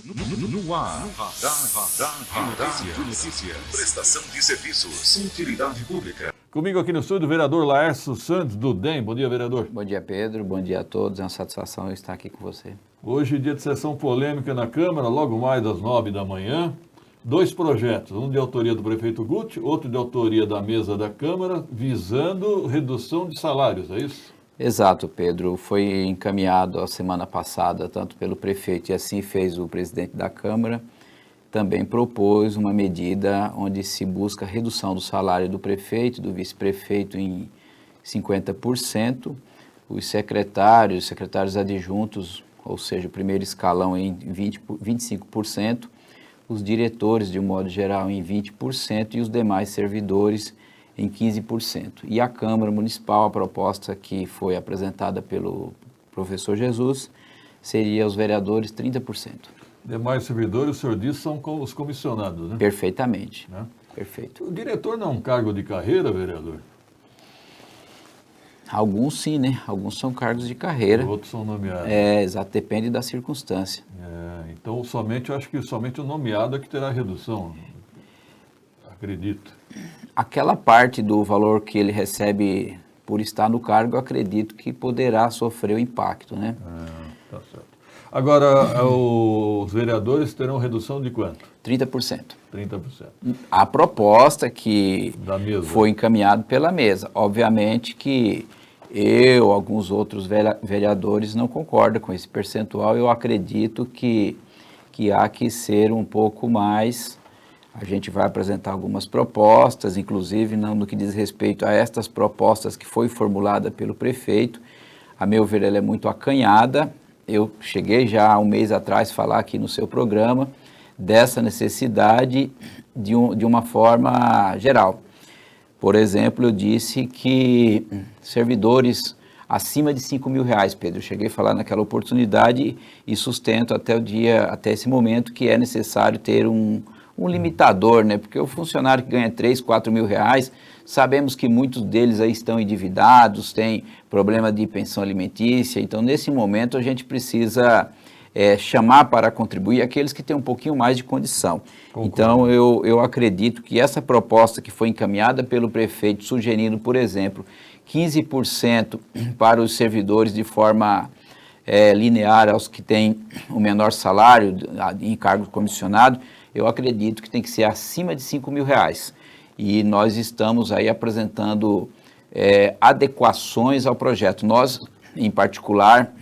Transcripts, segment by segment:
No ar, Radar Notícias. Prestação de serviços. Utilidade pública. Comigo aqui no estúdio, o vereador Laércio Santos, do DEM. Bom dia, vereador. Bom dia, Pedro. Bom dia a todos. É uma satisfação estar aqui com você. Hoje, dia de sessão polêmica na Câmara, logo mais às 9 da manhã. 2 projetos, um de autoria do prefeito Guti, outro de autoria da mesa da Câmara, visando redução de salários, é isso? Exato, Pedro. Foi encaminhado a semana passada, tanto pelo prefeito, e assim fez o presidente da Câmara, também propôs uma medida onde se busca a redução do salário do prefeito, do vice-prefeito em 50%, os secretários adjuntos, ou seja, o primeiro escalão em 25%, os diretores, de um modo geral, em 20% e os demais servidores em 15%. E a Câmara Municipal, a proposta que foi apresentada pelo professor Jesus, seria os vereadores 30%. Demais servidores, o senhor disse, são os comissionados, né? Perfeitamente. Né? Perfeito. O diretor não é um cargo de carreira, vereador? Alguns sim, né? Alguns são cargos de carreira. Outros são nomeados. Exato, depende da circunstância. Então, eu acho que somente o nomeado é que terá redução, acredito. Aquela parte do valor que ele recebe por estar no cargo, eu acredito que poderá sofrer o impacto, né? Tá certo. Agora, os vereadores terão redução de quanto? 30%. 30%. A proposta que Da mesa. foi encaminhada pela mesa. Obviamente que eu, alguns outros vereadores não concordam com esse percentual. Eu acredito que há que ser um pouco mais. A gente vai apresentar algumas propostas, inclusive no que diz respeito a estas propostas que foi formulada pelo prefeito. A meu ver, ela é muito acanhada. Eu cheguei já há um mês atrás a falar aqui no seu programa dessa necessidade de uma forma geral. Por exemplo, eu disse que servidores acima de R$5.000, Pedro, eu cheguei a falar naquela oportunidade e sustento até esse momento que é necessário ter um limitador, né? Porque o funcionário que ganha R$3.000, R$4.000, sabemos que muitos deles aí estão endividados, têm problema de pensão alimentícia, então nesse momento a gente precisa chamar para contribuir aqueles que têm um pouquinho mais de condição. Concordo. Então eu acredito que essa proposta que foi encaminhada pelo prefeito, sugerindo, por exemplo, 15% para os servidores de forma linear aos que têm o menor salário em cargo comissionado, eu acredito que tem que ser acima de R$5.000. E nós estamos aí apresentando adequações ao projeto. Nós, em particular,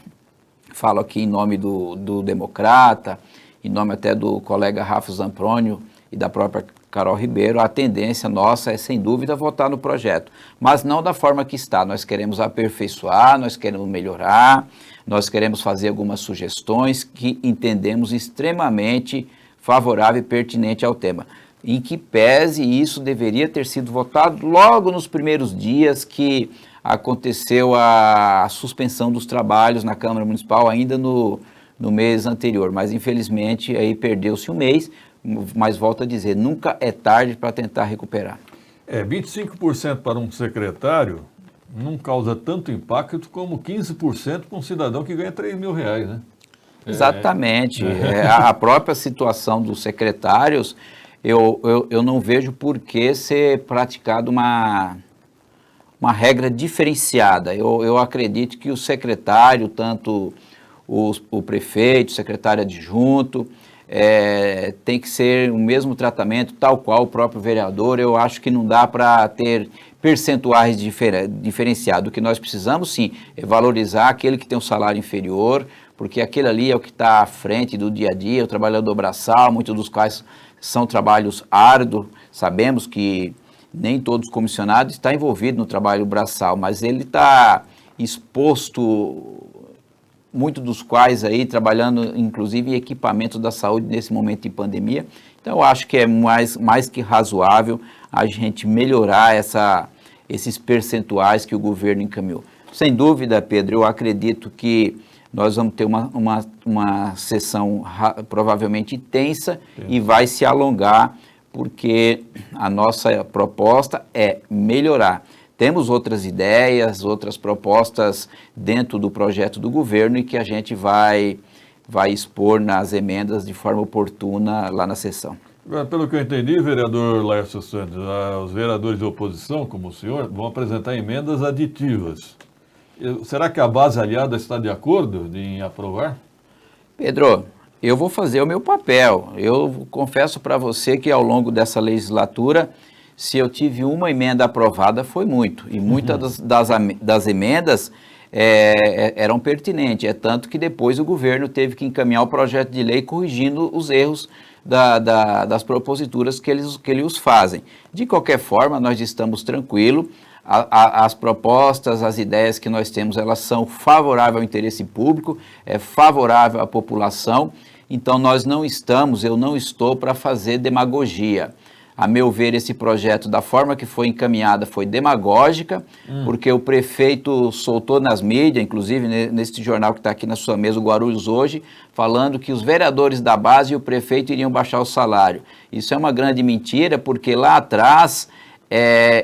falo aqui em nome do Democrata, em nome até do colega Rafa Zamprônio e da própria Carol Ribeiro, a tendência nossa é, sem dúvida, votar no projeto, mas não da forma que está. Nós queremos aperfeiçoar, nós queremos melhorar, nós queremos fazer algumas sugestões que entendemos extremamente favorável e pertinente ao tema. Em que pese isso deveria ter sido votado logo nos primeiros dias que aconteceu a suspensão dos trabalhos na Câmara Municipal, ainda no mês anterior, mas infelizmente aí perdeu-se um mês, mas volto a dizer, nunca é tarde para tentar recuperar. 25% para um secretário não causa tanto impacto como 15% para um cidadão que ganha R$3.000, né? Exatamente. A própria situação dos secretários, eu não vejo por que ser praticado uma regra diferenciada. Eu acredito que o secretário, tanto o prefeito, o secretário adjunto, tem que ser o mesmo tratamento, tal qual o próprio vereador. Eu acho que não dá para ter percentuais diferenciados. O que nós precisamos, sim, é valorizar aquele que tem um salário inferior, porque aquele ali é o que está à frente do dia a dia, o trabalhador braçal, muitos dos quais são trabalhos árduos. Sabemos que nem todos os comissionados estão envolvidos no trabalho braçal, mas ele está exposto, muitos dos quais aí trabalhando inclusive em equipamentos da saúde nesse momento de pandemia. Então eu acho que é mais que razoável a gente melhorar esses percentuais que o governo encaminhou. Sem dúvida, Pedro, eu acredito que nós vamos ter uma sessão provavelmente tensa e vai se alongar, porque a nossa proposta é melhorar. Temos outras ideias, outras propostas dentro do projeto do governo e que a gente vai vai expor nas emendas de forma oportuna lá na sessão. Pelo que eu entendi, vereador Laércio Santos, os vereadores de oposição, como o senhor, vão apresentar emendas aditivas. Será que a base aliada está de acordo em aprovar? Pedro, eu vou fazer o meu papel. Eu confesso para você que ao longo dessa legislatura, se eu tive uma emenda aprovada, foi muito. E muitas das emendas eram pertinentes. É tanto que depois o governo teve que encaminhar o projeto de lei corrigindo os erros das proposituras que eles fazem. De qualquer forma, nós estamos tranquilos. As propostas, as ideias que nós temos, elas são favoráveis ao interesse público, favorável à população. Então, eu não estou para fazer demagogia. A meu ver, esse projeto, da forma que foi encaminhada, foi demagógica, porque o prefeito soltou nas mídias, inclusive nesse jornal que está aqui na sua mesa, o Guarulhos Hoje, falando que os vereadores da base e o prefeito iriam baixar o salário. Isso é uma grande mentira, porque lá atrás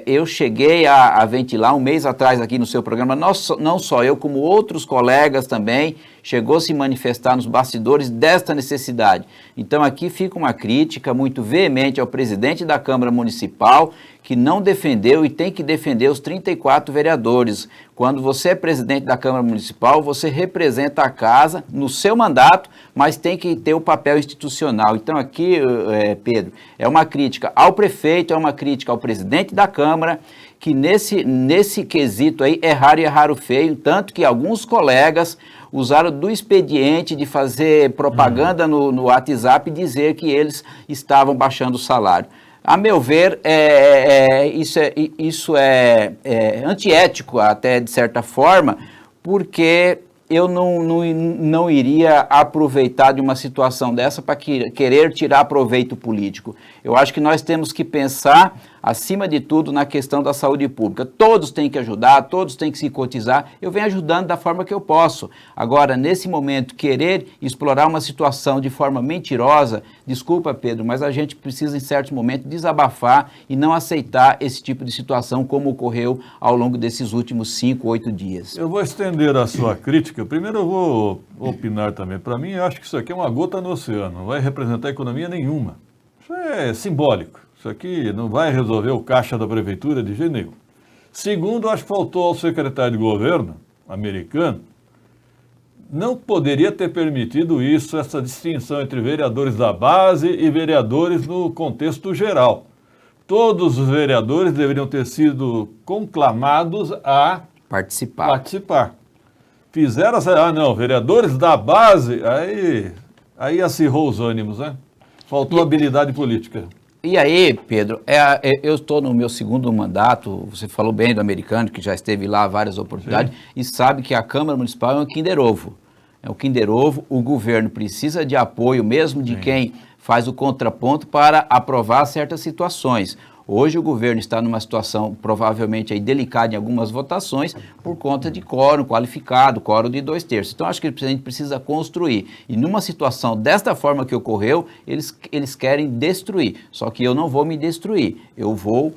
eu cheguei a ventilar um mês atrás aqui no seu programa, não só eu, como outros colegas também, chegou a se manifestar nos bastidores desta necessidade. Então aqui fica uma crítica muito veemente ao presidente da Câmara Municipal, que não defendeu e tem que defender os 34 vereadores. Quando você é presidente da Câmara Municipal, você representa a casa no seu mandato, mas tem que ter o papel institucional. Então aqui, Pedro, é uma crítica ao prefeito, é uma crítica ao presidente da Câmara, que nesse quesito aí erraram feio, tanto que alguns colegas usaram do expediente de fazer propaganda no WhatsApp e dizer que eles estavam baixando o salário. A meu ver, isso é antiético até de certa forma, porque eu não iria aproveitar de uma situação dessa para querer tirar proveito político. Eu acho que nós temos que pensar, acima de tudo, na questão da saúde pública. Todos têm que ajudar, todos têm que se cotizar. Eu venho ajudando da forma que eu posso. Agora, nesse momento, querer explorar uma situação de forma mentirosa, desculpa, Pedro, mas a gente precisa, em certos momentos, desabafar e não aceitar esse tipo de situação como ocorreu ao longo desses últimos 5, 8 dias. Eu vou estender a sua crítica. Primeiro eu vou opinar também. Para mim, eu acho que isso aqui é uma gota no oceano. Não vai representar economia nenhuma. Isso é simbólico. Isso aqui não vai resolver o caixa da prefeitura de jeito nenhum. Segundo, acho que faltou ao secretário de governo americano, não poderia ter permitido isso, essa distinção entre vereadores da base e vereadores no contexto geral. Todos os vereadores deveriam ter sido conclamados a participar. Fizeram essa, não, vereadores da base, aí acirrou os ânimos, né? Faltou habilidade política. E aí, Pedro, eu estou no meu segundo mandato, você falou bem do americano, que já esteve lá várias oportunidades, sim, e sabe que a Câmara Municipal é um Kinder Ovo. É um Kinder Ovo, o governo precisa de apoio mesmo de quem faz o contraponto para aprovar certas situações. Hoje o governo está numa situação provavelmente aí delicada em algumas votações por conta de quórum qualificado, quórum de 2/3. Então acho que a gente precisa construir. E numa situação desta forma que ocorreu, eles querem destruir. Só que eu não vou me destruir. Eu vou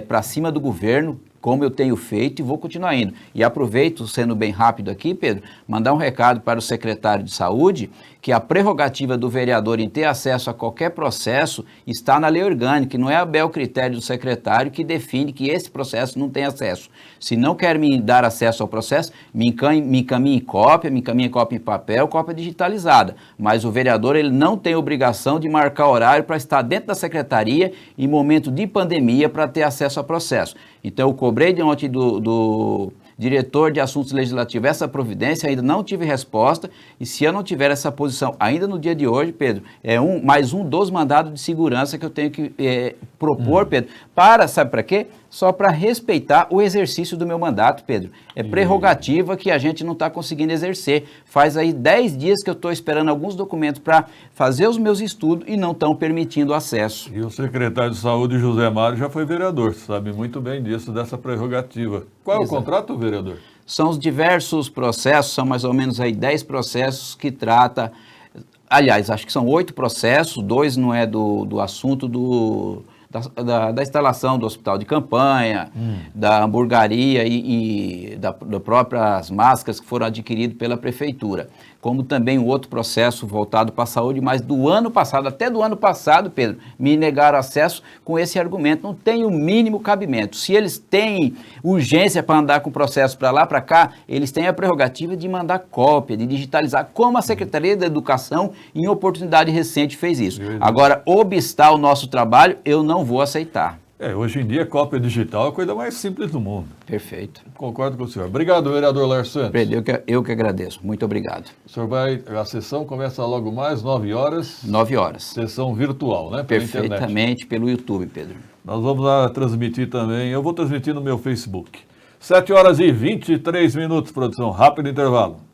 para cima do governo, como eu tenho feito, e vou continuar indo. E aproveito, sendo bem rápido aqui, Pedro, mandar um recado para o secretário de Saúde, que a prerrogativa do vereador em ter acesso a qualquer processo está na lei orgânica, e não é a bel critério do secretário que define que esse processo não tem acesso. Se não quer me dar acesso ao processo, me encaminhe cópia em papel, cópia digitalizada. Mas o vereador, ele não tem obrigação de marcar horário para estar dentro da secretaria em momento de pandemia para ter acesso ao processo. Então, eu cobrei de ontem do diretor de assuntos legislativos essa providência, ainda não tive resposta, e se eu não tiver essa posição ainda no dia de hoje, Pedro, mais um dos mandados de segurança que eu tenho que propor, Pedro, sabe para quê? Só para respeitar o exercício do meu mandato, Pedro. É prerrogativa que a gente não está conseguindo exercer. Faz aí 10 dias que eu estou esperando alguns documentos para fazer os meus estudos e não estão permitindo acesso. E o secretário de Saúde, José Mário, já foi vereador, sabe muito bem disso, dessa prerrogativa. Qual é o contrato, vereador? São os diversos processos, são mais ou menos aí 10 processos que trata. Aliás, acho que são 8 processos, 2 não é do assunto da instalação do hospital de campanha, da hamburgueria e das próprias máscaras que foram adquiridas pela prefeitura. como também um outro processo voltado para a saúde, mas do ano passado, até do ano passado, Pedro, me negaram acesso com esse argumento. Não tem o mínimo cabimento. Se eles têm urgência para andar com o processo para lá, para cá, eles têm a prerrogativa de mandar cópia, de digitalizar, como a Secretaria da Educação, em oportunidade recente, fez isso. Agora, obstar o nosso trabalho, eu não vou aceitar. Hoje em dia, cópia digital é a coisa mais simples do mundo. Perfeito. Concordo com o senhor. Obrigado, vereador Lar Santos. Pedro, eu que agradeço. Muito obrigado. O senhor a sessão começa logo mais, 9 horas. 9 horas. Sessão virtual, né? Perfeitamente, internet. pelo YouTube, Pedro. Nós vamos lá transmitir também, eu vou transmitir no meu Facebook. 7 horas e 23 minutos, produção. Rápido intervalo.